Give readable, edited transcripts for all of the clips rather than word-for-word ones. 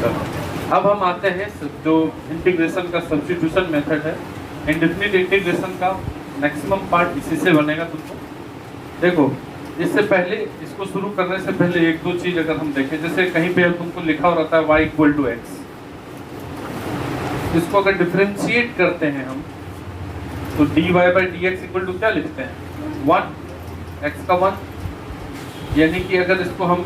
चलो अब हम आते हैं जो इंटीग्रेशन का सब्स्टिट्यूशन मेथड है। इंडेफिनिट इंटीग्रेशन का मैक्सिमम पार्ट इसी से बनेगा तुमको। देखो इससे पहले, इसको शुरू करने से पहले एक दो चीज अगर हम देखें, जैसे कहीं पे तुमको लिखा हो रहता है y इक्वल टू एक्स, इसको अगर डिफरेंशिएट करते हैं हम तो dy by d x equal to क्या लिखते हैं 1, x का 1, यानी कि अगर इसको हम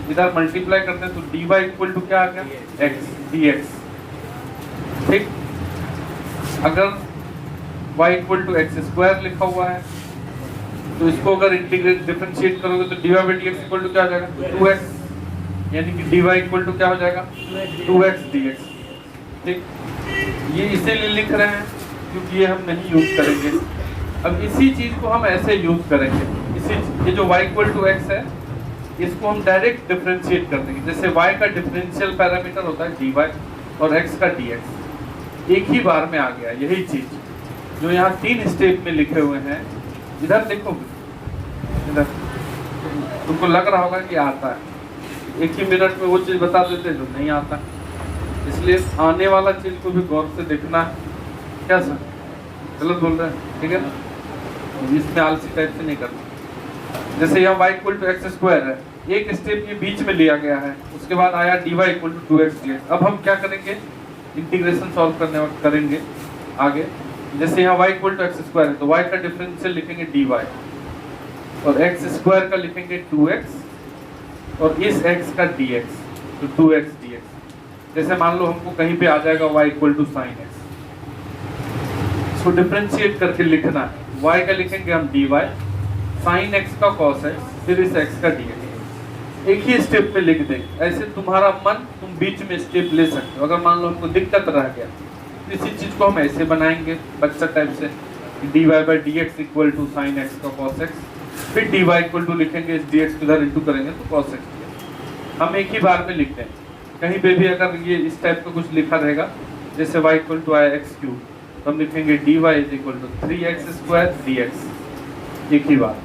इधर मल्टीप्लाई करते हैं तो dy इक्वल टू क्या आ गया x dx। ठीक, अगर y equal to x square लिखा हुआ है तो इसको अगर इंटीग्रेट डिफरेंशिएट करोगे तो dy by d x equal to क्या आ जाएगा 2x, यानी कि dy इक्वल टू क्या हो जाएगा 2x dx। ठीक, ये इसीलिए लिख रहे हैं क्योंकि ये हम नहीं यूज करेंगे। अब इसी चीज को हम ऐसे यूज करेंगे, इसी ये जो y इक्वल टू एक्स है इसको हम डायरेक्ट डिफरेंशिएट कर देंगे। जैसे y का डिफरेंशियल पैरामीटर होता है dy और x का dx, एक ही बार में आ गया। यही चीज जो यहाँ 3 स्टेप में लिखे हुए हैं, इधर देखो, इधर तुमको लग रहा होगा कि आता है, एक ही मिनट में वो चीज बता देते हैं जो नहीं आता। इसलिए आने वाला चीज को भी गौर से देखना है। क्या सर गलत बोल रहे हैं? ठीक है ना, इसमें आलसी टाइप से नहीं करना। जैसे यहाँ y equal to x square है, एक स्टेप ये बीच में लिया गया है, उसके बाद आया dy equal to 2x dx। अब हम क्या करेंगे, इंटीग्रेशन सॉल्व करने वक्त करेंगे आगे। जैसे यहाँ y equal to x square है तो y का डिफरेंशियल लिखेंगे dy और x स्क्वायर का लिखेंगे 2x और इस x का dx तो 2x dx। जैसे मान लो हमको कहीं पे आ जाएगा y equal to sine x, इसको डिफरेंशिएट करके लिखना है। y का लिखेंगे हम dy, साइन x का cos x, फिर इस x का dx। एक ही स्टेप में लिख देंगे। ऐसे तुम्हारा मन, तुम बीच में स्टेप ले सकते हो। अगर मान लो हमको दिक्कत रह गया, इसी चीज को हम ऐसे बनाएंगे बच्चा टाइप से, dy by d x equal to sine x का cos x, फिर dy इक्वल टू लिखेंगे, इस dx को इधर इंटू करेंगे तो cos x dx। हम एक ही बार में लिखते हैं। कहीं पे भी अगर ये इस टाइप का कुछ लिखा रहेगा, जैसे y इक्वल टू आई एक्स क्यूब, तो हम लिखेंगे dy is equal to 3x square dx। एक ही बात,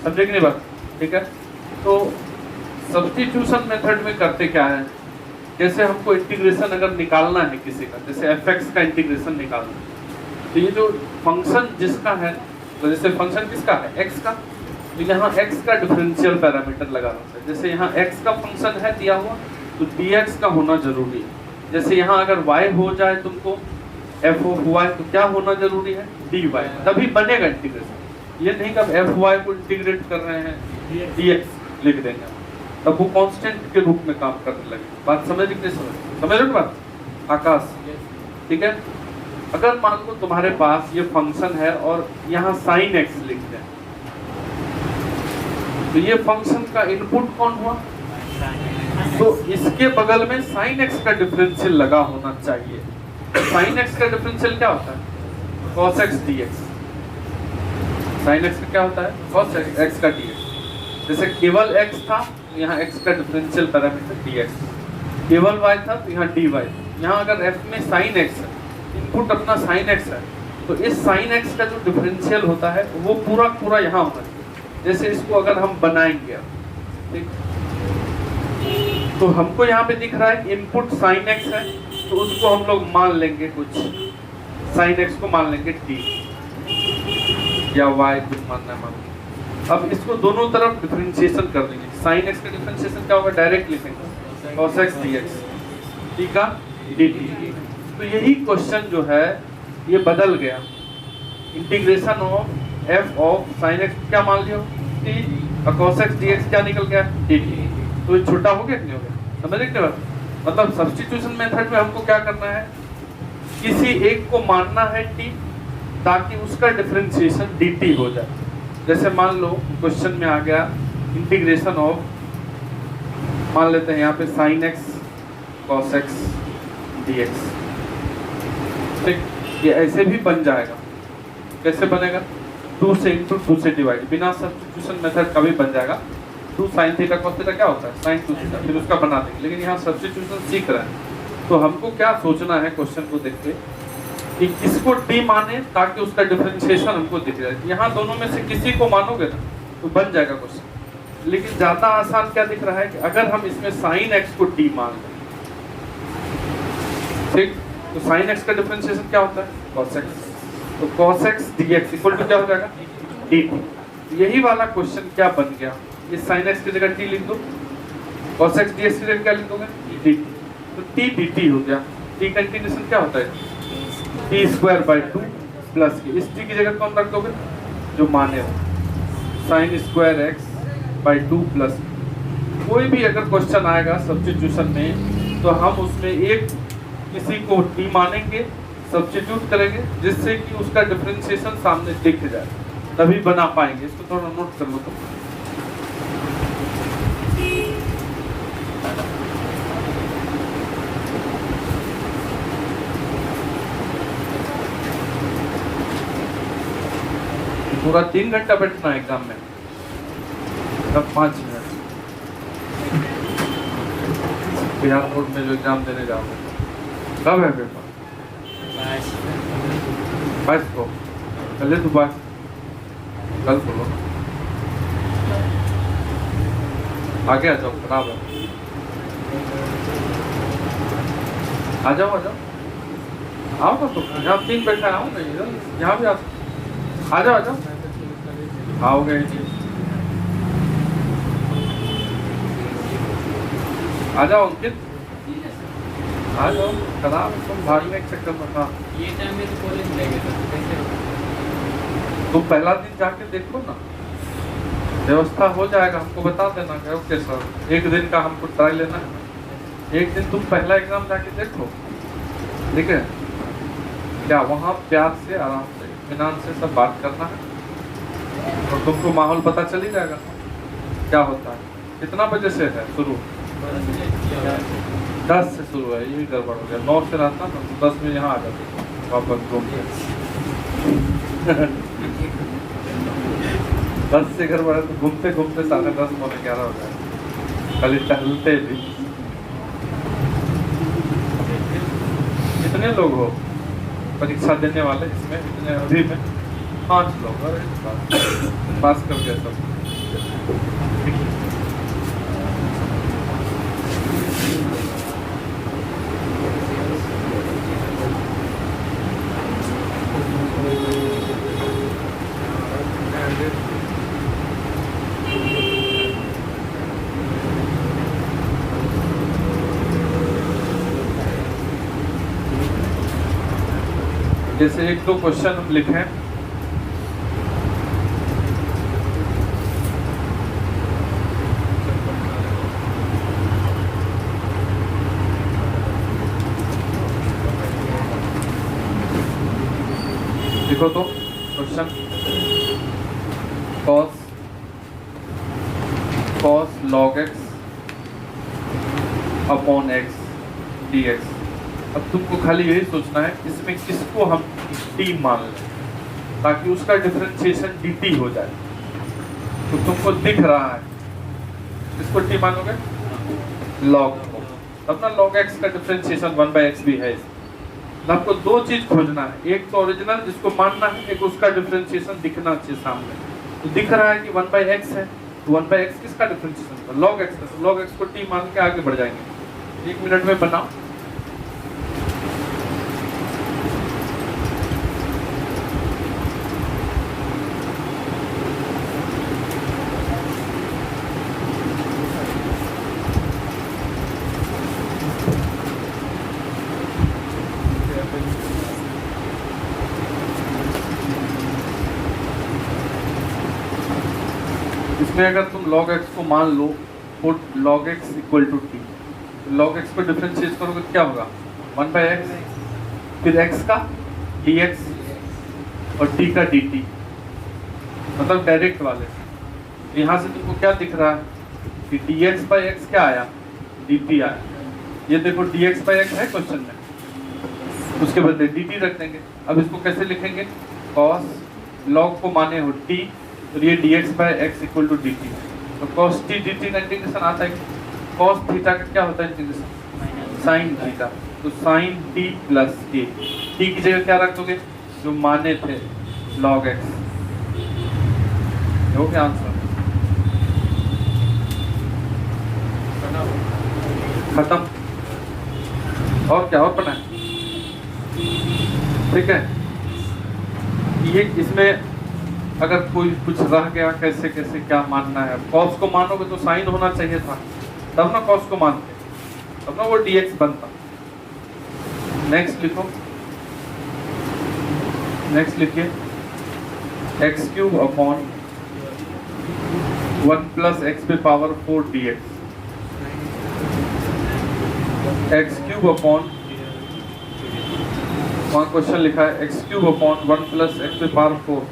समझे कि नहीं बात? ठीक है, तो सब्स्टिट्यूशन मेथड में करते क्या है, जैसे हमको इंटीग्रेशन अगर निकालना है किसी का, जैसे fx का इंटीग्रेशन निकालना है, तो ये जो फंक्शन जिसका है, तो जैसे फंक्शन किसका है x का, तो यहाँ x का डिफरेंशियल पैरामीटर लगाना है। जैसे यहाँ x का फंक्शन है दिया हुआ तो dx का होना जरूरी है। जैसे यहाँ अगर y हो जाए तुमको f ऑफ y तो क्या होना जरूरी है dy, तभी बनेगा इंटीग्रेशन। ये नहीं कि अब fy को इंटीग्रेट कर रहे हैं dx लिख देंगे, तब वो कांस्टेंट के रूप में काम करने लगे। बात समझ नहीं समझ रहे बात आकाश? ठीक है, अगर मान लो तुम्हारे पास ये फंक्शन है और यहाँ साइन x लिख दें, तो ये फंक्शन का इनपुट कौन हुआ, तो इसके बगल में साइन x का डिफरेंशियल लगा होना चाहिए। साइन x का डिफरेंशियल क्या होता है cos x dx। Sine x का क्या होता है cos x का dx। जैसे केवल x था, यहाँ x का डिफरेंशियल पैरामीटर dx, केवल y था तो यहाँ dy। यहाँ अगर f में साइन x है, इनपुट अपना साइन x है, तो इस साइन x का जो डिफरेंशियल होता है वो पूरा पूरा यहाँ होता है। जैसे इसको अगर हम बनाएंगे, ठीक, तो हमको यहाँ पे दिख रहा है इनपुट साइन x है, तो उसको हम लोग मान लेंगे कुछ, साइन x को मान लेंगे t या y कुछ मानना है मान। अब इसको दोनों तरफ डिफरेंशिएशन कर देंगे। साइन x का डिफरेंशिएशन क्या होगा, डायरेक्ट लिखेंगे cos x dx, t का dt। तो यही क्वेश्चन जो है ये बदल गया। Integration of f of sine x क्या मान लियो t और cos x dx क्या निकल गया dt। तो ये छोटा हो गया कि नहीं हो गया, समझ रहे बात? मतलब सब्स्टिट्यूशन मेथड में हमको क्या करना है, किसी एक को मानना है t ताकि उसका डिफरेंशिएशन dt हो जाए। जैसे मान लो क्वेश्चन में आ गया इंटीग्रेशन ऑफ, मान लेते हैं यहाँ पे sin x cos x dx। ठीक, ये ऐसे भी बन जाएगा। कैसे बनेगा, 2 से इंटू 2 से डिवाइड, बिना सब्स्टिट्यूशन मेथड का भी बन जाएगा। 2 sin थीटा cos थीटा क्या होता है sin 2 थीटा, फिर उसका बना देंगे। लेकिन यहाँ सब्स्टिट्यूशन सीख रहे हैं, तो हमको क्या सोचना है क्वेश्चन को देख के कि किसको t माने ताकि उसका डिफरेंशिएशन हमको दिख जाए। यहाँ दोनों में से किसी को मानोगे ना तो बन जाएगा क्वेश्चन। लेकिन ज्यादा आसान क्या दिख रहा है कि अगर हम इसमें sin x को t मान लें ठीक। तो साइन एक्स का डिफरेंशिएशन क्या होता है? cos x। तो cos x dx equal to क्या हो जाएगा? dt। यही वाला क्वेश्चन क्या बन गया, ये साइन एक्स की जगह t लिख दो, cos x dx की जगह क्या लिख दोगे? dt। तो t dt हो गया। t कंटिन्यूएशन क्या होता है? t स्क्वायर बाई 2 प्लस के, इस t की जगह कौन रख दोगे? जो माने हो, sine square x by 2 plus. कोई भी अगर क्वेश्चन आएगा सब्स्टिट्यूशन में तो हम उसमें एक किसी को t मानेंगे, सब्स्टिट्यूट करेंगे, जिससे कि उसका डिफरेंशिएशन सामने दिख जाए, तभी बना पाएंगे। इसको थोड़ा नोट कर लो तो। पूरा 3 घंटा बैठना है एग्जाम में, तब 5 मिनट। बिहार बोर्ड में जो एग्जाम देने जाओगे, कब है पेपर? 22 को। कल तो 22, कल बोलो। आगे आ जाओ, खराब है। आ जाओ आओ ना, तो यहाँ 3 बैठा आओ ना, इधर यहाँ भी आ जाओ आओगे। आ जाओ अंकित, आ जाओ। खराब तुम भागने के चक्कर में। हाँ, ये टाइम में तो कॉलेज जाएंगे तो कैसे? तुम पहला दिन जाके देखो ना, व्यवस्था हो जाएगा, हमको बता देना। ओके सर, एक दिन का हमको ट्राई लेना है। एक दिन तुम पहला एग्जाम जाके देखो, ठीक है? क्या वहाँ प्यार से, आराम से, इत्मीनान से सब बात करना है, और तुमको माहौल पता चल ही जाएगा क्या होता है। कितना बजे से है शुरू? 10 से शुरू है, यही गड़बड़ हो गया। 9 से रहता ना तो 10 में यहाँ आ जाते वापस घूम के। 10 से गड़बड़ है तो घूमते घूमते 10:30 पौने 11 हो जाए, खाली टहलते भी। कितने लोग हो परीक्षा देने वाले इसमें? इतने अभी में 5 लोग। अरे पास कर गया सब। जैसे 1-2 क्वेश्चन हम लिखें। देखो तो question, cos log x upon x dx। अब तुमको खाली यही सोचना है इसमें किसको हम t मान लें, ताकि उसका डिफरेंशिएशन dt हो जाए। तो तुमको दिख रहा है, इसको t मानोगे log को, तब ना log x का डिफरेंशिएशन 1/x भी है। तो आपको 2 चीज खोजना है, एक तो ओरिजिनल जिसको मानना है, एक उसका डिफरेंशिएशन दिखना चाहिए सामने। तो दिख रहा है कि 1/x है, तो 1/x किसका डिफरेंशिएशन होगा? log x का। log x को t मान के आगे बढ़ जाएंगे। 1 मिनट में बनाओ। इसमें अगर तुम log x को मान लो, put log x equal to t, तो log x को डिफरेंशिएट करोगे क्या होगा? 1/x, फिर x का dx और t का dt, मतलब डायरेक्ट वाले। यहाँ से तुमको क्या दिख रहा है कि dx/x क्या आया? dt आया। ये देखो dx/x है क्वेश्चन में, उसके बदले dt रख देंगे। अब इसको कैसे लिखेंगे? cos log को माने हो t, तो ये dx/x इक्वल टू dt। तो cos t dt का इंटीग्रेशन आता है। cos थीटा का क्या होता है इंटीग्रेशन? sin theta. तो sin t plus k, t की जगह क्या रख दोगे? जो माने थे log x। हो गया आंसर, खत्म। और क्या और पढ़ना है? ठीक है। ये इसमें अगर कोई कुछ रह गया कैसे कैसे क्या मानना है, कॉस को मानोगे तो साइन होना चाहिए था, तब ना कॉस को मानते, तब ना वो dx बनता। नेक्स्ट लिखो, नेक्स्ट लिखिए x cube upon 1 plus x पे power 4 dx, x cube upon, वहाँ क्वेश्चन लिखा है x cube upon 1 plus x पे पावर 4,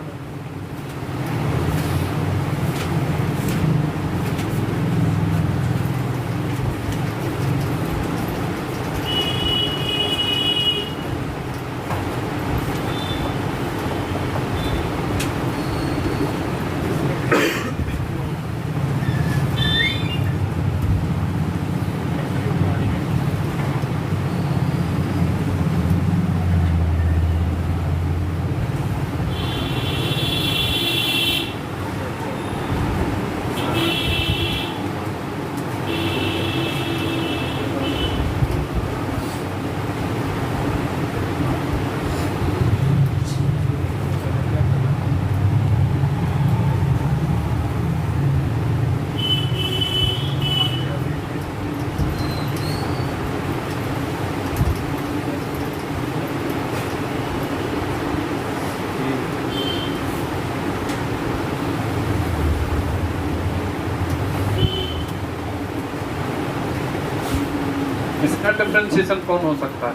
इसका डिफरेंशिएशन कौन हो सकता है?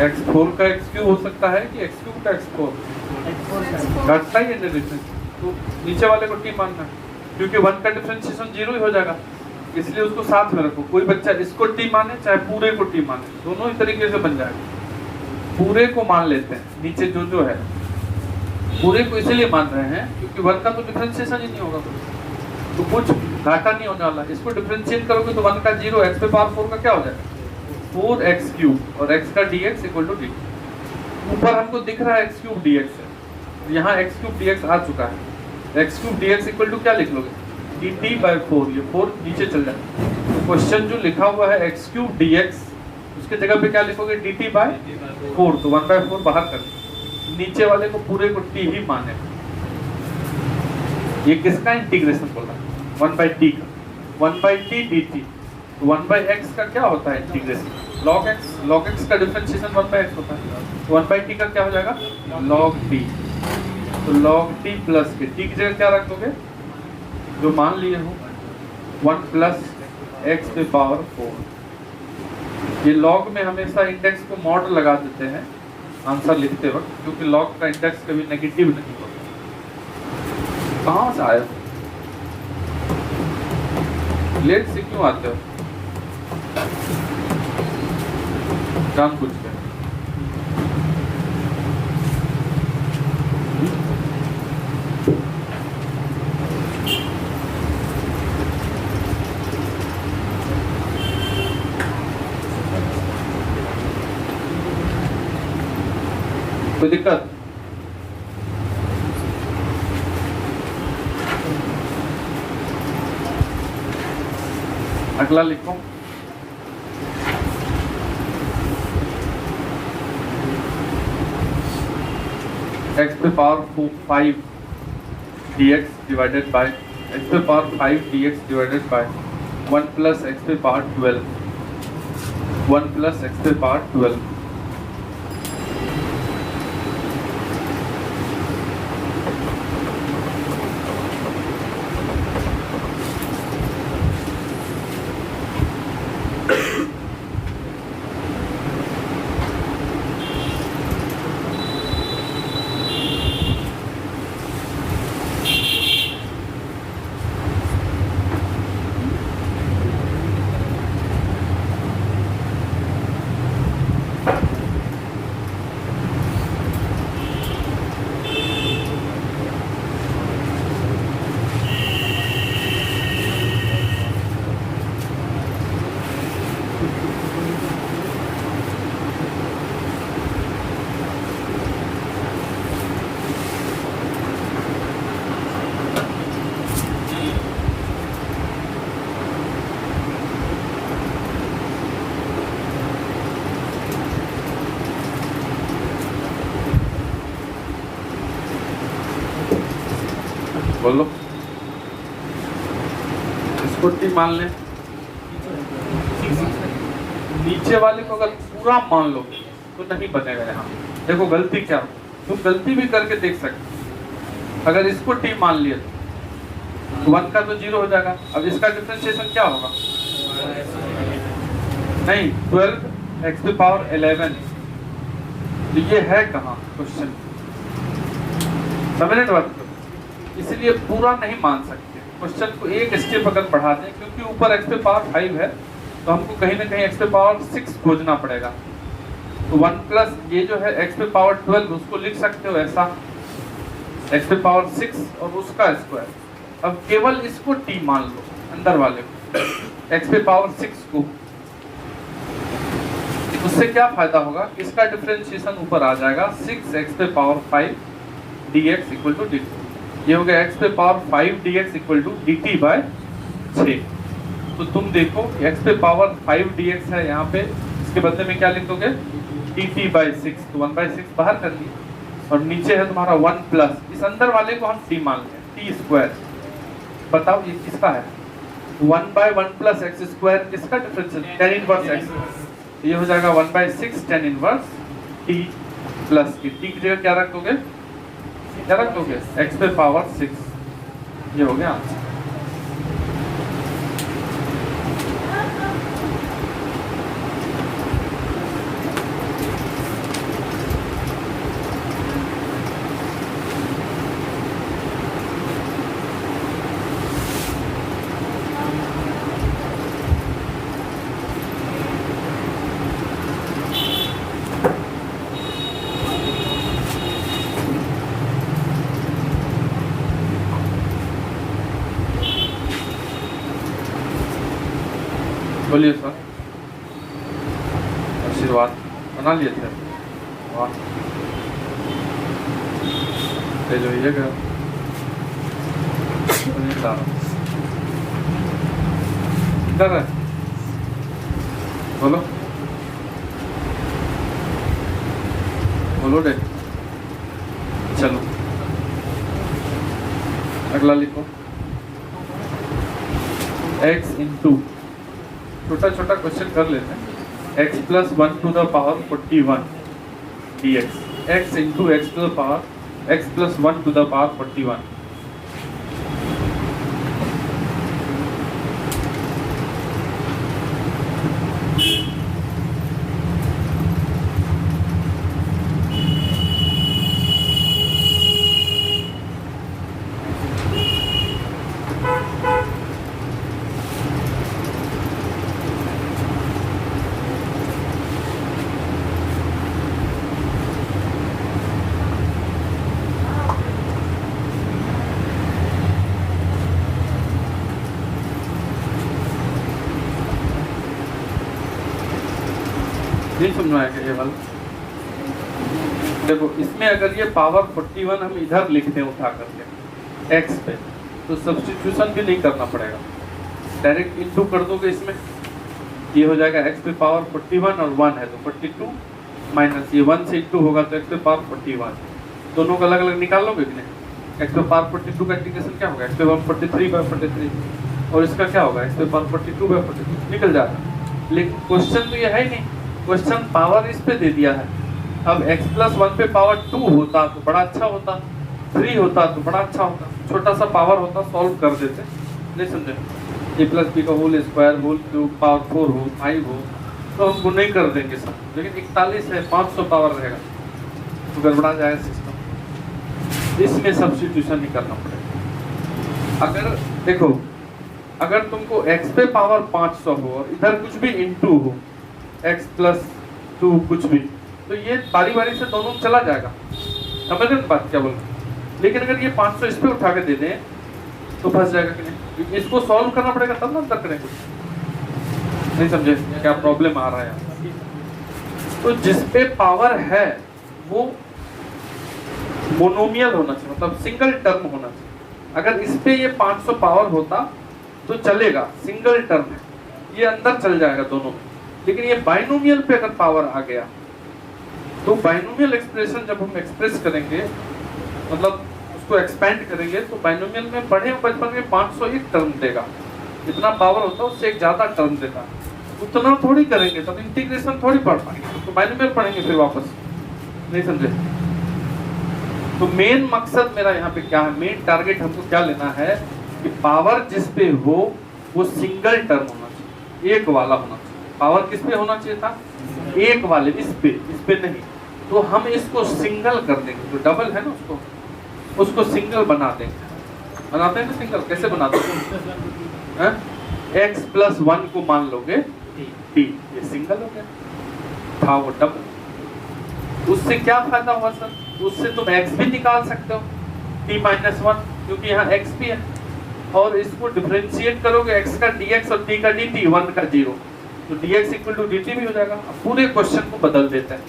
x4 का x क्यूब हो सकता है कि x क्यूब का x4? घटता ही है डिफरेंस, तो नीचे वाले को t मानना है, क्योंकि 1 का डिफरेंशिएशन 0 ही हो जाएगा, इसलिए उसको साथ में रखो। कोई बच्चा इसको t माने चाहे पूरे को t माने, दोनों ही तरीके से बन जाएगा। पूरे को मान लेते हैं, नीचे जो जो है पूरे को इसलिए मान रहे हैं क्योंकि 1 का तो डिफरेंशिएशन ही नहीं होगा, तो कुछ घाटा नहीं होने वाला। इसको डिफरेंशिएट करोगे तो 1 का 0, x पे पावर 4 का क्या हो जाएगा 4x क्यूब, और x का dx इक्वल टू dt। ऊपर हमको दिख रहा है x क्यूब dx है, यहाँ x क्यूब dx आ चुका है। x cube dx equal to क्या लिख लोगे dt बाय 4, ये 4 नीचे चल जाए। क्वेश्चन जो लिखा हुआ है x क्यूब dx, उसके जगह पे क्या लिखोगे dt बाय 4, तो 1/4 बाहर कर, नीचे वाले को पूरे को t ही माने। ये किसका इंटीग्रेशन बोला 1/t का, 1/t dt, 1/x का क्या होता है integration log x, log x का डिफरेंशिएशन 1/x होता है, 1/t का क्या हो जाएगा log t, तो log t प्लस के t की जगह क्या रख दोगे जो मान लिए हो 1 प्लस x पे पावर 4। ये log में हमेशा इंडेक्स को मॉड लगा देते हैं आंसर लिखते वक्त, क्योंकि log का इंडेक्स कभी नेगेटिव नहीं होता। कहाँ से आए हो, लेट से क्यों आते हो जान पूछ के? कोई दिक्कत? अगला लिखो x पे power 5 dx divided by x पे power 5 dx divided by 1 plus x पे पावर 12, 1 प्लस x पे पावर 12। बोलो, इसको टी मान लें, नीचे वाले को अगर पूरा मान लो तो नहीं बनेगा। यहाँ देखो गलती क्या, तुम गलती भी करके देख सकते। अगर इसको टी मान लिया तो 1 का तो 0 हो जाएगा। अब इसका डिफरेंशिएशन क्या होगा? नहीं, 12 x to power 11। तो ये है कहाँ क्वेश्चन, समझने की बात को। इसलिए पूरा नहीं मान सकते, क्वेश्चन को एक स्टेप अगर बढ़ा दें, क्योंकि ऊपर x पे पावर 5 है तो हमको कहीं ना कहीं x पे पावर 6 खोजना पड़ेगा। तो 1 प्लस ये जो है x पे पावर 12, उसको लिख सकते हो ऐसा, x पे पावर 6 और उसका स्क्वायर। अब केवल इसको t मान लो, अंदर वाले को x पे पावर 6 को। उससे क्या फायदा होगा? इसका डिफरेंशिएशन ऊपर आ जाएगा, 6x पे power 5 dx equal to dt। ये हो गया x पे power 5 dx equal to dt by 6। तो तुम देखो x पे पावर 5 dx है यहाँ पे, इसके बदले में क्या लिख दोगे? dt by 6। तो 1/6 बाहर कर ली, और नीचे है तुम्हारा 1 प्लस, इस अंदर वाले को हम t मान लें, t स्क्वायर। बताओ ये किसका है? 1/1 प्लस x स्क्वायर, किसका डिफरेंशियल? tan inverse x। ये हो जाएगा 1/6 tan इनवर्स t प्लस की t की जगह क्या रख दोगे? क्या रख दोगे? x पे पावर 6। ये हो गया आंसर। बोलिए सर। आशीर्वाद बना लिए थे, वाह, जो ये क्या इधर है, बोलो बोलो डे। चलो अगला लिखो, x इंटू, छोटा छोटा क्वेश्चन कर लेते हैं। x plus 1 to the power 41 dx, x into x to the power x plus 1 to the power 41। नहीं समझ में आएगा ये वाला? देखो इसमें अगर ये पावर 41 हम इधर लिखते हैं उठा करके x पे, तो सब्स्टिट्यूशन भी नहीं करना पड़ेगा, डायरेक्ट इनटू कर दोगे इसमें। ये हो जाएगा x पे पावर 41 और 1 है तो 42, माइनस ये 1 से इनटू होगा तो x पे पावर 41। दोनों को अलग अलग निकाल लोगे कि नहीं? x पे पावर 42 का इंटीग्रेशन क्या होगा? x पे पावर 43/43, और इसका क्या होगा? x पे पावर 42/42 निकल जाएगा। लेकिन क्वेश्चन तो ये है ही नहीं, क्वेश्चन पावर इस पे दे दिया है। अब x प्लस 1 पे पावर 2 होता तो बड़ा अच्छा होता, 3 होता तो बड़ा अच्छा होता, छोटा सा पावर होता, सॉल्व कर देते। नहीं समझे? a प्लस बी का whole square whole cube power 4 हो 5 हो तो हमको नहीं कर देंगे सब, लेकिन 41 है 500 पावर रहेगा तो गड़बड़ा जाएगा सिस्टम। इसमें सब्स्टिट्यूशन नहीं करना पड़ेगा। अगर देखो, अगर तुमको x पे पावर 500 हो और इधर कुछ भी इनटू हो, x प्लस 2 कुछ भी, तो ये बारी बारी से दोनों चला जाएगा। समझ रहे बात क्या बोल रहे? लेकिन अगर ये 500 इस पे उठा के दे दें तो फंस जाएगा कि नहीं? इसको सॉल्व करना पड़ेगा तब ना अंदर करेंगे। नहीं समझे क्या प्रॉब्लम आ रहा है? तो जिस पे पावर है वो मोनोमियल होना चाहिए, मतलब सिंगल टर्म होना चाहिए। अगर इस पे ये 500 पावर होता तो चलेगा, सिंगल टर्म है, ये अंदर चल जाएगा दोनों। लेकिन ये बाइनोमियल पे अगर पावर आ गया तो बाइनोमियल एक्सप्रेशन जब हम एक्सप्रेस करेंगे, मतलब उसको एक्सपेंड करेंगे तो बाइनोमियल में पढ़े बचपन में 501 टर्म देगा, जितना पावर होता है उससे एक ज्यादा टर्म देता, उतना थोड़ी करेंगे तब इंटीग्रेशन थोड़ी पढ़ पाएंगे, तो बाइनोमियल पढ़ेंगे फिर वापस, नहीं समझे? तो मेन मकसद मेरा यहाँ पे क्या है, मेन टारगेट हमको क्या लेना है कि पावर जिस पे हो वो सिंगल टर्म होना चाहिए, एक वाला होना चाहिए। पावर किस पे होना चाहिए था? एक वाले, इस पे नहीं। तो हम इसको सिंगल कर देंगे, जो डबल है ना उसको सिंगल बना देंगे। बनाते हैं ना सिंगल, कैसे बनाते हैं? x प्लस 1 को मान लोगे t, ये सिंगल हो गया, था वो डबल। उससे क्या फायदा हुआ सर? उससे तुम x भी निकाल सकते हो, t माइनस 1, क्योंकि यहाँ x भी है, और इसको डिफरेंशिएट करोगे x का dx और t का dt, 1 का 0, तो dx इक्वल टू dt भी हो जाएगा। अब पूरे क्वेश्चन को बदल देते हैं।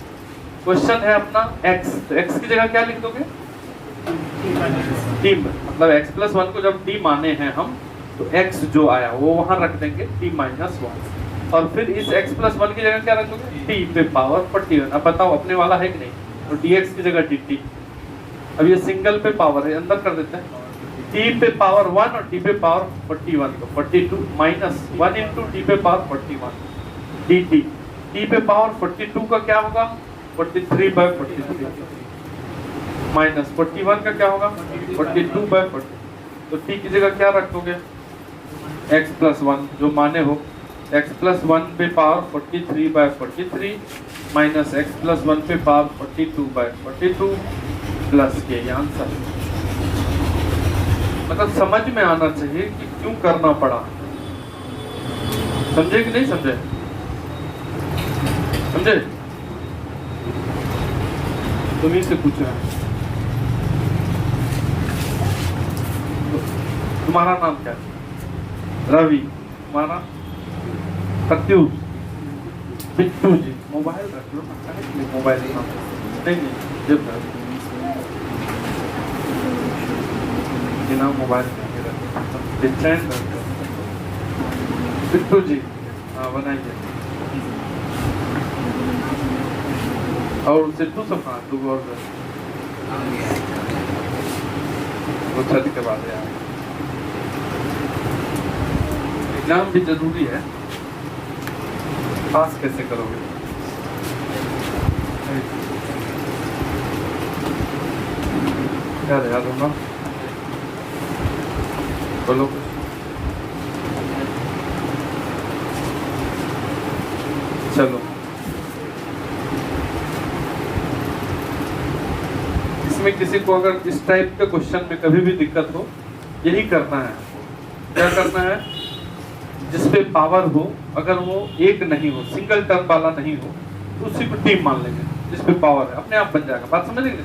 क्वेश्चन है अपना x, तो x की जगह क्या लिख दोगे? t, मतलब x प्लस 1 को जब t माने हैं हम, तो x जो आया वो वहां रख देंगे t माइनस 1, और फिर इस x प्लस 1 की जगह क्या रख दोगे? t पे पावर 41। अब बताओ अपने वाला है कि नहीं? तो dx की जगह dt। अब ये सिंगल पे पावर है, अंदर कर देते हैं, t पे पावर 1 और t पे पावर 41, तो 42 माइनस 1 इंटू t पे पावर 41 dt। t पे पावर 42 का क्या होगा? 43/43 माइनस 41 का क्या होगा? 42/40। तो t की जगह क्या रख दोगे? x प्लस 1 जो माने हो, x प्लस 1 पे पावर 43/43 माइनस x प्लस 1 पे पावर 42/42 प्लस के, ये आंसर। मतलब समझ में आना चाहिए कि क्यों करना पड़ा। समझे कि नहीं समझे? समझे? तुम्हीं से पूछ रहा है। तुम्हारा नाम क्या है? रवि। तुम्हारा? प्रत्युष। बिट्टू जी। मोबाइल रख लो ना, मोबाइल नहीं जब बिना मोबाइल बिट्टू जी, हाँ बनाइए। और सिद्धू सब कहाँ? तू और वो छत के बाद यार एग्जाम भी जरूरी है, पास कैसे करोगे? क्या याद होगा? बोलो। चलो, इसमें किसी को अगर इस टाइप के क्वेश्चन में कभी भी दिक्कत हो, यही करना है। क्या करना है? जिस पे पावर हो, अगर वो एक नहीं हो, सिंगल टर्म वाला नहीं हो, तो उसी को टीम मान लेंगे। जिस पे पावर है अपने आप बन जाएगा। बात समझ लेंगे?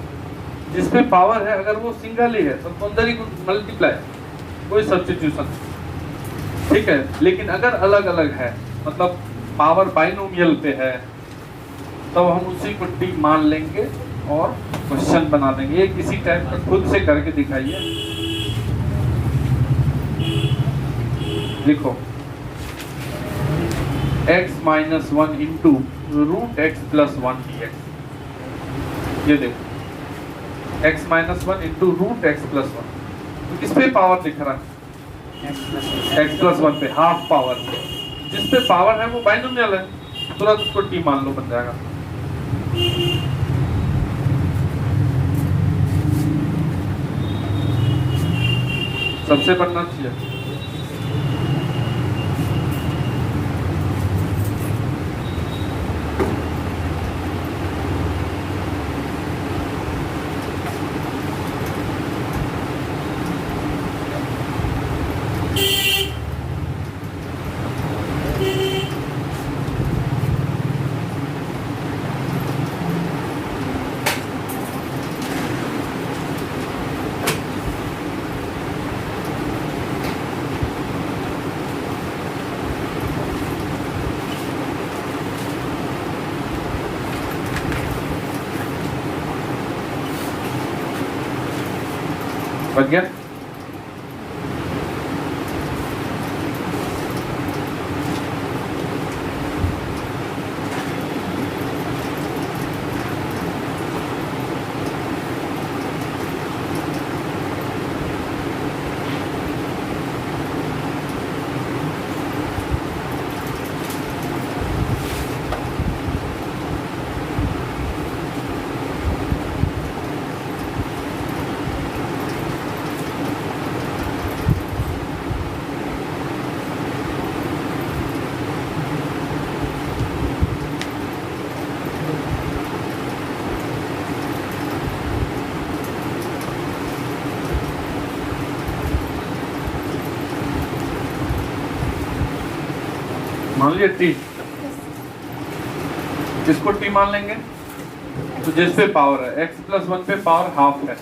जिस पे पावर है, अगर वो सिंगल ही है तो अंदर ही मल्टीप्लाई, कोई सब्स्टिट्यूशन, ठीक है। लेकिन अगर अलग अलग है, मतलब पावर बाइनोमियल पे है, तो हम उसी को टी मान लेंगे और क्वेश्चन बना देंगे। ये किसी टाइप का खुद से करके दिखाइए। लिखो x minus 1 into root x plus 1 dx। ये देखो x minus 1 into root x plus 1, तो किस पे पावर दिख रहा है? x प्लस 1 पे, हाफ पावर। जिस पे पावर है वो बाइनोमियल है, तुरंत उसको टी मान लो, बन जाएगा। सबसे बनना चाहिए। बन गया? मान लिया टी, इसको टी मान लेंगे तो जिस पे पावर है x प्लस 1 पे पावर हाफ है।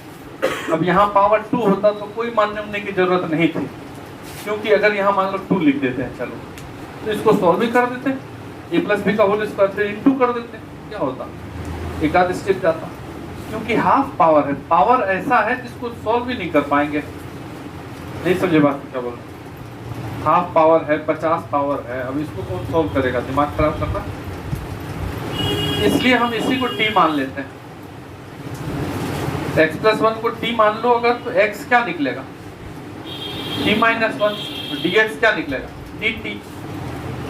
अब यहाँ पावर 2 होता तो कोई मानने की जरूरत नहीं थी, क्योंकि अगर यहाँ मान लो 2 लिख देते हैं, चलो तो इसको सॉल्व भी कर देते, a प्लस बी का होल स्क्वायर से इंटू कर देते, क्या होता, एक आध स्टेप जाता। क्योंकि हाफ पावर है, पावर ऐसा है जिसको सॉल्व भी नहीं कर पाएंगे। नहीं समझे बात क्या बोल रहे? हाफ पावर है, 50 पावर है, अब इसको कौन सॉल्व करेगा, दिमाग खराब करना। इसलिए हम इसी को t मान लेते हैं। x प्लस 1 को t मान लो अगर, तो x क्या निकलेगा, t माइनस 1, dx क्या निकलेगा, dt,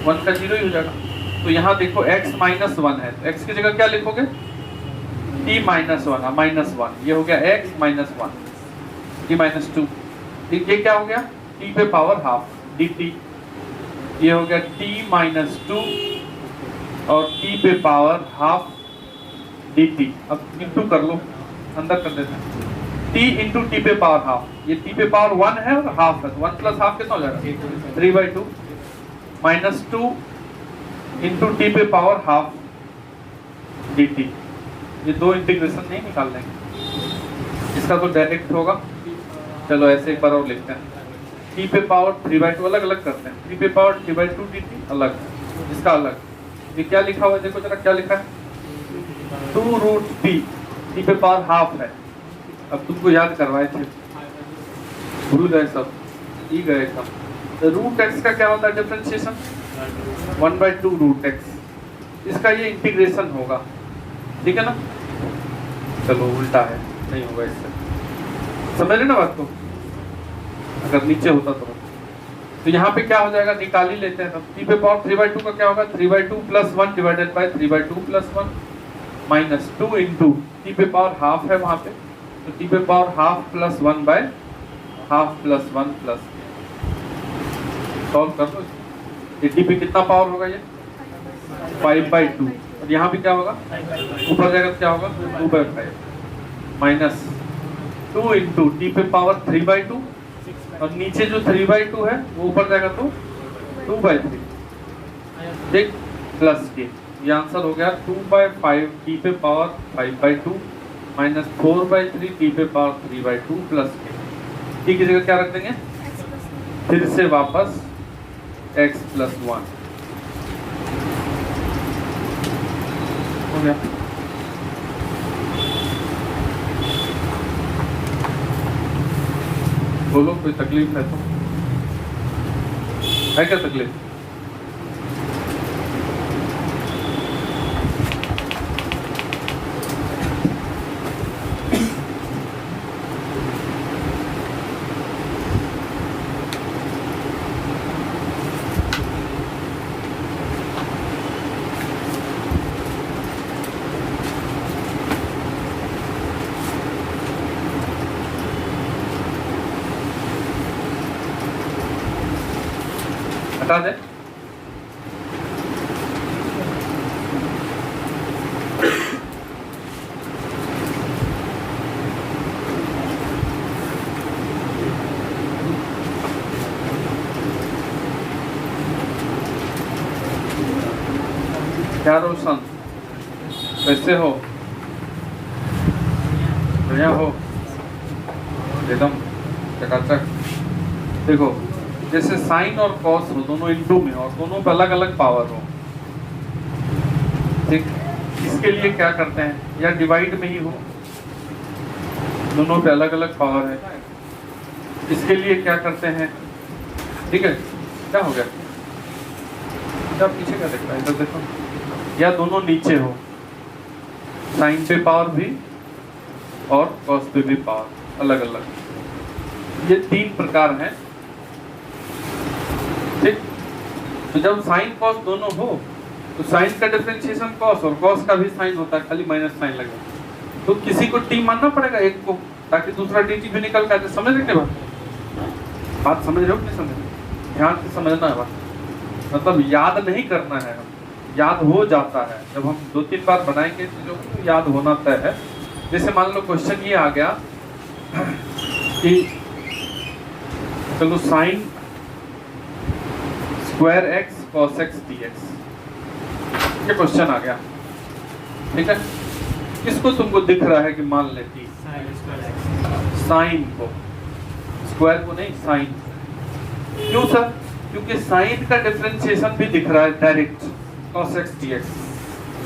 1 का 0 ही हो जाएगा। तो यहाँ देखो x माइनस 1 है, तो x की जगह क्या लिखोगे, t माइनस 1, माइनस 1, ये हो गया x माइनस 1, t माइनस 2, ये क्या हो गया, t पे पावर हाफ dt, ये हो गया t माइनस 2 और t पे पावर हाफ dt। अब इंटू कर लो, अंदर कर देते हैं, t इंटू टी पे पावर हाफ, ये t पे पावर 1 है और हाफ है, तो 1 प्लस हाफ कितना हो जाएगा, 3/2 माइनस 2 इंटू टी पे पावर हाफ dt। ये दो इंटीग्रेशन नहीं निकाल लेंगे, इसका तो डायरेक्ट होगा। चलो ऐसे एक बार और लिखते हैं, t पे पावर 3/2 अलग अलग करते हैं, t पे पावर 3/2 dt अलग, इसका अलग। ये क्या लिखा हुआ है, देखो जरा क्या लिखा है, 2√t, t पे पावर हाफ है। अब तुमको याद करवाए थे, भूल गए सब, ई गए सब। तो रूट एक्स का क्या होता है डिफरेंशिएशन, 1/2 रूट एक्स, इसका ये इंटीग्रेशन होगा, ठीक है ना। चलो उल्टा है, नहीं होगा इससे, समझ रहे ना बात को, अगर नीचे होता तो यहाँ पे क्या हो जाएगा, निकाल ही लेते हैं तब। t पे पावर 3/2 का क्या होगा, 3/2 plus 1 divided by 3/2 plus 1 minus 2 into t पे पावर हाफ है वहां पे, तो t पे power half plus 1 by half plus 1 plus, solve कर दो। ये t पे कितना पावर होगा, ये 5/2, और यहाँ पे क्या होगा, ऊपर जाएगा तो क्या होगा 2/5 माइनस 2 इंटू टी पे पावर 3/2, और नीचे जो 3/2 है वो ऊपर जाएगा तो 2/3, ठीक, प्लस के, ये आंसर हो गया 2/5 टी पे पावर 5/2 माइनस 4/3 टी पे पावर 3/2 प्लस के। टी की जगह क्या रख देंगे, फिर से वापस x प्लस 1 हो गया। बोलो कोई तकलीफ है तो, है क्या तकलीफ, हटा दे। क्या रोशन, कैसे हो, बढ़िया हो, एकदम चकाचक। देखो जैसे साइन और कॉस हो, दोनों इनटू में और दोनों पे अलग अलग पावर हो, ठीक, इसके लिए क्या करते हैं, या डिवाइड में ही हो, दोनों पे अलग अलग पावर है, इसके लिए क्या करते हैं, ठीक है, क्या हो गया, क्या पीछे क्या देख रहा है, इधर देखो, या दोनों नीचे हो, साइन पे पावर भी और कॉस पे भी पावर अलग अलग, ये 3 प्रकार हैं, ठीक। तो जब साइन कॉस दोनों हो तो साइन का डिफरेंशिएशन कॉस और कॉस का भी साइन होता है, खाली माइनस साइन लगे, तो किसी को टी मानना पड़ेगा एक को, ताकि दूसरा डी भी निकल कर, समझ रहे क्या बात समझ रहे हो कि नहीं समझ, ध्यान से समझना है बात, मतलब याद नहीं करना है, याद हो जाता है जब हम 2-3 बार बनाएंगे चीजों को, याद होना तय है। जैसे मान लो क्वेश्चन ये आ गया कि चलो sine square x cos x D, dx। ये क्वेश्चन आ गया, ठीक है। किसको तुमको दिख रहा है कि मान लेती साइन को, स्क्वायर को नहीं, साइन। क्यों सर? क्योंकि साइन का डिफरेंशिएशन भी दिख रहा है डायरेक्ट, cos x dx।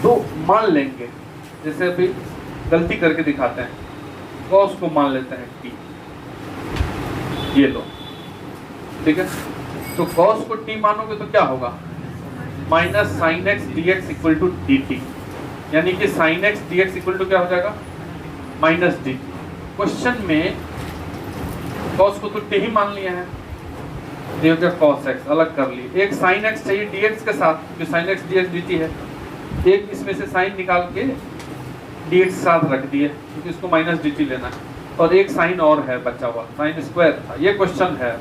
तो मान लेंगे, जैसे अभी गलती करके दिखाते हैं, cos को मान लेते हैं t, ये लो, ठीक है। तो cos को t मानोगे तो क्या होगा, minus sine x d x equal to d t, यानी कि sine x d x equal to क्या हो जाएगा, माइनस डी टी। क्वेश्चन में cos को तो t ही मान लिया है, ये हो गया cos x, अलग कर लिए। एक sin x चाहिए dx के साथ, जो sin x dx dt है, एक इसमें से sin निकाल के dx के साथ रख दिए, क्योंकि इसको माइनस dt लेना है, और एक sin और है बचा हुआ, sin स्क्वायर था। ये क्वेश्चन है,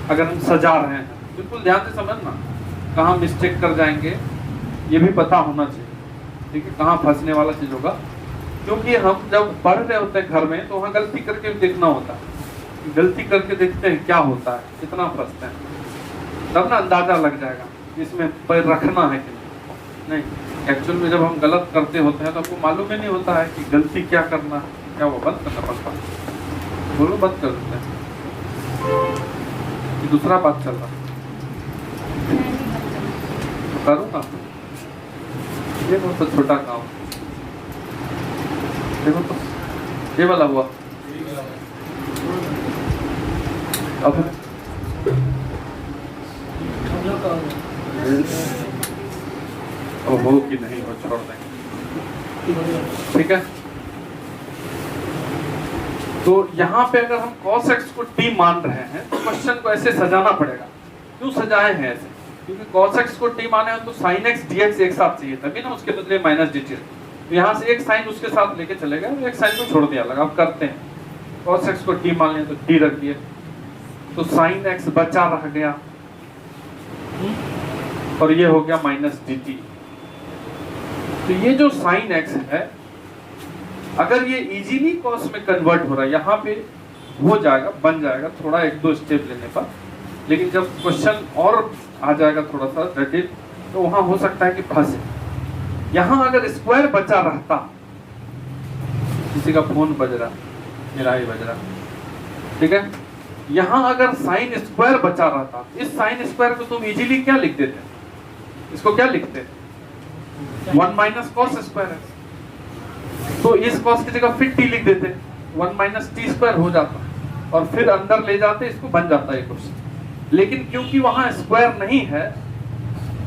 अगर हम सजा रहे हैं, बिल्कुल ध्यान से समझना, कहाँ मिस्टेक कर जाएंगे ये भी पता होना चाहिए, ठीक है, कहाँ फंसने वाला चीज होगा। क्योंकि हम जब पढ़ रहे होते हैं घर में, तो वहाँ गलती करके देखना होता है, गलती करके देखते हैं क्या होता है, कितना फंसते हैं, तब ना अंदाजा लग जाएगा इसमें पैर रखना है कि नहीं। एक्चुअल में जब हम गलत करते होते हैं तो हमको मालूम ही नहीं होता है कि गलती क्या करना है, क्या वो बंद करना पड़ता है। बोलो बंद कर देते हैं कि दूसरा बात चल रहा है, तो करूँगा ये बहुत छोटा काम, देखो तो ये वाला हुआ। अब हो कि नहीं हो, छोड़ देंगे, ठीक है। तो यहाँ पे अगर हम cos x को t मान रहे हैं तो क्वेश्चन को ऐसे सजाना पड़ेगा। क्यों सजाए हैं ऐसे? क्योंकि cos x को t माने तो sin x dx एक साथ चाहिए, तभी ना उसके बदले माइनस dt। तो यहाँ से एक साइन उसके साथ लेके चले गए, एक साइन को छोड़ दिया अलग। अब करते हैं, cos x को t मान लिया तो t रख दिए, तो sin x बचा रह गया, और ये हो गया माइनस dt। तो ये जो sin x है, अगर ये इजीली cos में कन्वर्ट हो रहा है, यहाँ पे हो जाएगा, बन जाएगा थोड़ा एक दो स्टेप लेने पर, लेकिन जब क्वेश्चन और आ जाएगा थोड़ा सा जटिल, तो वहां हो सकता है कि फंसे। यहाँ अगर स्क्वायर बचा रहता, किसी का फोन बज रहा, मेरा ही बज रहा, ठीक है, यहाँ अगर साइन स्क्वायर बचा रहता, इस साइन स्क्वायर को तुम इजीली क्या लिख देते, इसको क्या लिखते, 1 माइनस कॉस स्क्वायर है, तो इस कॉस की जगह फिर t लिख देते, 1 माइनस टी स्क्वायर हो जाता, और फिर अंदर ले जाते, इसको बन जाता है क्वेश्चन। लेकिन क्योंकि वहां स्क्वायर नहीं है,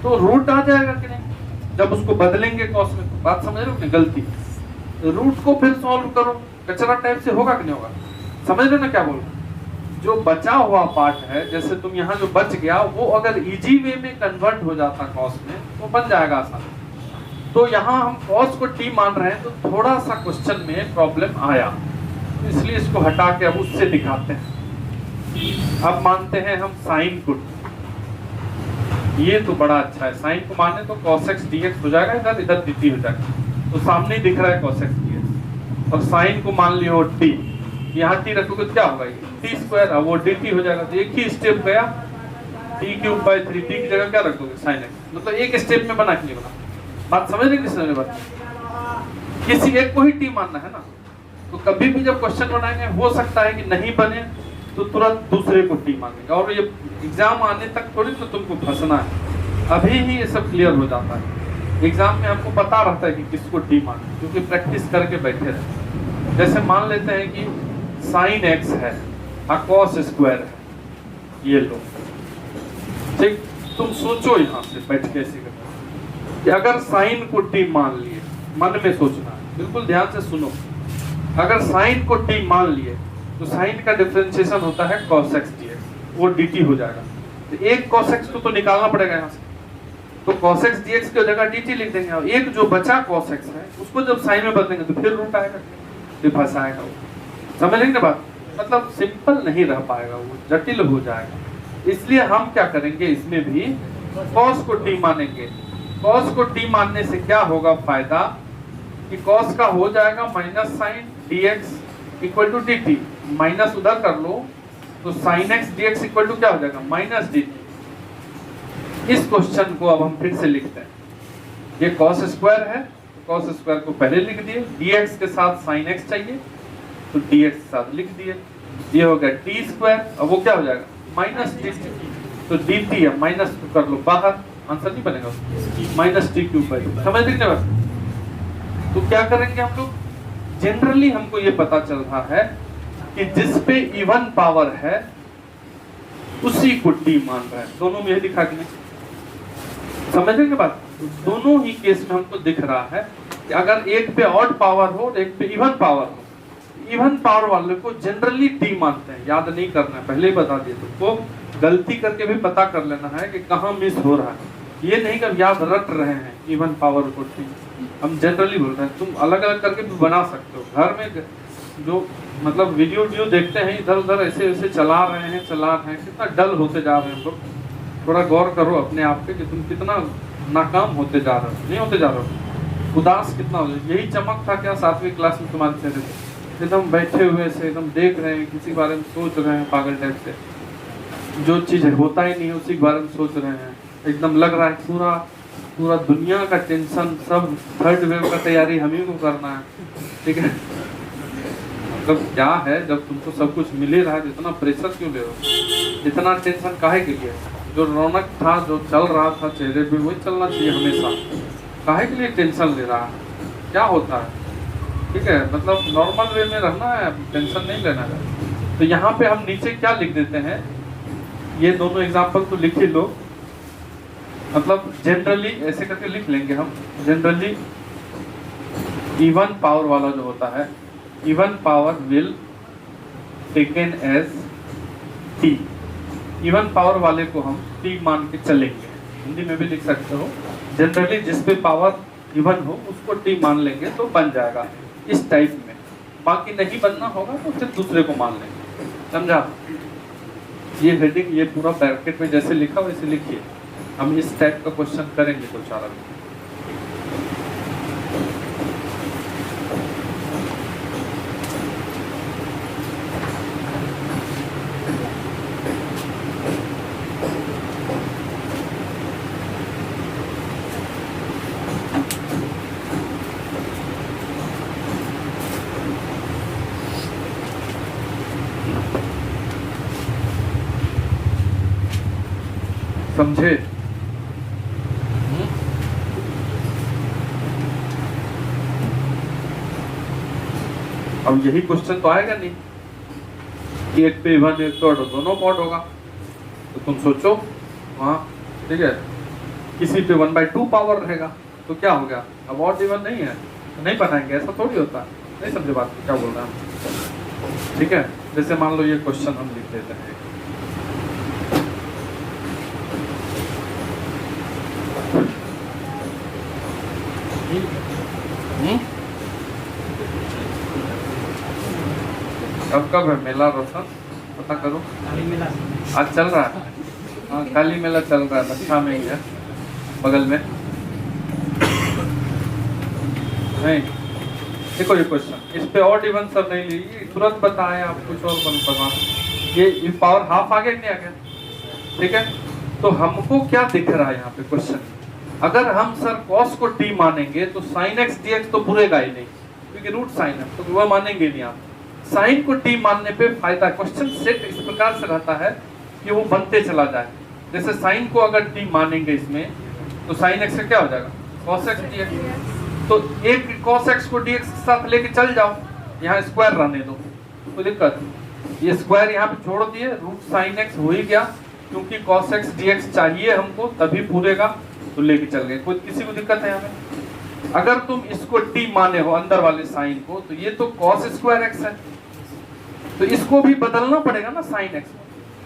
तो रूट आ जाएगा कि नहीं, जब उसको बदलेंगे कॉस में। बात समझ रहे हो? गलती, रूट को फिर सॉल्व करो, कचरा टाइप से होगा कि नहीं होगा, समझ रहे हो ना क्या बोल रहे? जो बचा हुआ पार्ट है, जैसे तुम यहाँ जो बच गया, वो अगर इजी वे में कन्वर्ट हो जाता कॉस में, तो बन जाएगा आसान। तो यहाँ हम कॉस को t मान रहे हैं, तो थोड़ा सा क्वेश्चन में प्रॉब्लम आया, तो इसलिए इसको हटा के अब उससे दिखाते हैं। अब मानते हैं हम साइन को, ये तो बड़ा अच्छा है, साइन को माने तो cos x dx हो जाएगा, इधर इधर dt हो जाएगा, तो सामने ही दिख रहा है cos x dx। और साइन को मान लियो t, यहाँ t रखोगे तो क्या होगा, t स्क्वायर, वो dt हो जाएगा। तो एक ही स्टेप गया, t³ 3, t की जगह क्या रख दोगे, साइन x। मतलब एक स्टेप में बना के नहीं बना। बात समझ रहे किसी ने? बात किसी एक को ही t मानना है ना, तो कभी भी जब क्वेश्चन बनाएंगे, हो सकता है कि नहीं बने तो तुरंत दूसरे को t मांगेंगे, और ये एग्जाम आने तक थोड़ी तो तुमको फंसना है, अभी ही ये सब क्लियर हो जाता है। एग्जाम में हमको पता रहता है कि किसको t मांगे, क्योंकि प्रैक्टिस करके बैठे रहते। जैसे मान लेते हैं कि साइन x है और cos स्क्वायर है, ये लो, ठीक। तुम सोचो यहाँ से बैठ के ऐसे कि अगर साइन को t मान लिए, मन में सोचना है, बिल्कुल ध्यान से सुनो। अगर साइन को t मान लिए, तो साइन का डिफरेंशिएशन होता है cos x dx, वो dt हो जाएगा। तो एक cos x को तो निकालना पड़ेगा यहाँ से, तो cos x dx की जगह dt लिख देंगे, और एक जो बचा cos x है, उसको जब साइन में बदलेंगे तो फिर रूट आएगा, फिर फंसाएगा वो। समझ लेंगे बात? मतलब सिंपल नहीं रह पाएगा, वो जटिल हो जाएगा। इसलिए हम क्या करेंगे, इसमें भी cos को t मानेंगे। cos को t मानने से क्या होगा फायदा, कि cos का हो जाएगा minus sine dx equal to dt, minus उधर कर लो, तो sin x dx equal to क्या हो जाएगा, माइनस dt। इस क्वेश्चन को अब हम फिर से लिखते हैं। ये cos स्क्वायर है, तो cos स्क्वायर को पहले लिख दिए, dx के साथ sin x चाहिए तो dx के साथ लिख दिए। ये हो गया t स्क्वायर, अब वो क्या हो जाएगा माइनस टी, तो dt है, माइनस कर लो बाहर, आंसर नहीं बनेगा, माइनस टी क्यूब बाई। समझ लीजिए बस। तो क्या करेंगे हम लोग, जनरली हमको ये पता चल रहा है कि जिस पे इवन पावर है उसी को टी मान रहा है। दोनों में यही दिखा कि नहीं, समझेंगे बात। दोनों ही केस में हमको दिख रहा है कि अगर एक पे ऑड पावर हो और एक पे इवन पावर हो, इवन पावर वाले को जनरली टी मानते हैं। याद नहीं करना है, पहले ही बता दिए, तुमको गलती करके भी पता कर लेना है कि कहाँ मिस हो रहा है। ये नहीं कि याद रट रहे हैं इवन पावर को टी, हम जनरली बोल रहे हैं। तुम अलग अलग करके भी बना सकते हो। घर में जो मतलब वीडियो देखते हैं इधर उधर ऐसे ऐसे चला रहे हैं, कितना डल होते जा रहे हैं लोग। थोड़ा गौर करो अपने आप पे कि तुम कितना नाकाम होते जा रहे हो, नहीं होते जा रहे हो, उदास कितना हो रहे हो। यही चमक था क्या 7वीं क्लास में तुम्हारे चेहरे पे, एकदम बैठे हुए से एकदम देख रहे हैं, किसी बारे में सोच रहे हैं पागल टाइप से, जो चीज़ होता ही नहीं उसी के बारे में सोच रहे हैं। एकदम लग रहा है पूरा दुनिया का टेंशन, सब थर्ड वेव का तैयारी हम ही को करना है, ठीक है। मतलब क्या है, जब तुमको सब कुछ मिल ही रहा है, इतना प्रेशर क्यों ले रहे हो, इतना टेंशन काहे के लिए। जो रौनक था, जो चल रहा था चेहरे पे, वही चलना चाहिए हमेशा। काहे के लिए टेंशन ले रहा है, क्या होता है, ठीक है। मतलब नॉर्मल वे में रहना है, टेंशन नहीं लेना है। तो यहाँ पे हम नीचे क्या लिख देते हैं, ये दोनों एग्जाम्पल तो लिख ही लो। मतलब जनरली ऐसे करके लिख लेंगे हम, जनरली इवन पावर वाला जो होता है, even power will taken as t. Even power वाले को हम टी मान के चलेंगे, हिंदी में भी लिख सकते हो। जनरली जिस पे पावर इवन हो उसको टी मान लेंगे तो बन जाएगा इस टाइप में। बाकी नहीं बनना होगा तो फिर दूसरे को मान लेंगे, समझा। ये हेडिंग, ये पूरा ब्रैकेट में जैसे लिखा वैसे लिखिए। हम इस टाइप का क्वेश्चन करेंगे कुछ और। समझे। अब यही क्वेश्चन तो आएगा नहीं कि एक पे इवन एक तो दोनों पॉट होगा, तो तुम सोचो वहाँ, ठीक है। किसी पे 1/2 पावर रहेगा तो क्या हो गया, अब ऑड इवन नहीं है तो नहीं बनाएंगे, ऐसा थोड़ी होता। नहीं समझे बात क्या बोल रहे हैं, ठीक है। जैसे मान लो ये क्वेश्चन हम लिख देते हैं, अब कब है मेला रोशन, पता करो। आज चल रहा है, हाँ काली मेला चल रहा है, अच्छा में ही है बगल में। नहीं देखो ये क्वेश्चन, इस पे ऑड इवन सब नहीं ली, तुरंत बताए आप कुछ और बता। ये पावर हाफ आ गया नहीं आ गया, ठीक है। तो हमको क्या दिख रहा है यहाँ पे क्वेश्चन, अगर हम सर cos को t मानेंगे तो sin x dx तो पूरेगा ही नहीं, क्योंकि रूट साइन है तो वह मानेंगे नहीं आप। साइन को t मानने पे फायदा, क्वेश्चन सेट इस प्रकार से रहता है कि वो बनते चला जाए। जैसे साइन को अगर t मानेंगे इसमें तो sin x से क्या हो जाएगा cos x dx, तो एक cos x को dx के साथ लेके चल जाओ, यहाँ स्क्वायर रहने दो, कोई दिक्कत। ये स्क्वायर यहाँ पे छोड़ दिए, रूट sin x हो ही गया, क्योंकि cos x dx चाहिए हमको तभी पूरेगा, तो लेके चल गए, कोई किसी को दिक्कत है यहाँ पे। अगर तुम इसको t माने हो अंदर वाले साइन को, तो ये तो cos स्क्वायर x है, तो इसको भी बदलना पड़ेगा ना sin x,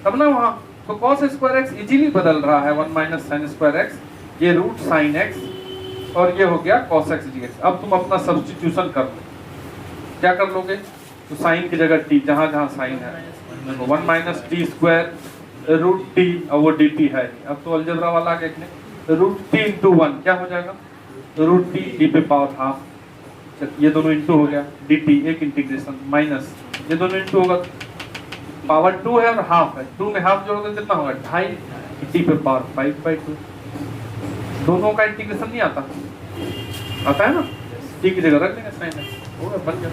तब ना वहाँ। तो cos स्क्वायर x इजीली बदल रहा है 1 माइनस sin स्क्वायर x, ये रूट sin x, और ये हो गया cos x dx। अब तुम अपना सब्स्टिट्यूशन कर लो, क्या कर लोगे, तो साइन की जगह t, जहाँ जहाँ साइन है 1 minus t square root t, और वो dt है। अब तो अलजेब्रा वाला आ गया, रूट t इंटू 1 क्या हो जाएगा, रूट t d पे पावर हाफ, ये दोनों इंटू हो गया, dt एक इंटीग्रेशन माइनस, ये दोनों इंटू होगा, पावर 2 है और हाफ है, 2 में हाफ जोड़ोगे कितना होगा 2.5, टी पे पावर 5/2। दोनों का इंटीग्रेशन नहीं आता, आता है ना, टी की जगह रख देंगे साइन, हो गया, बन गया।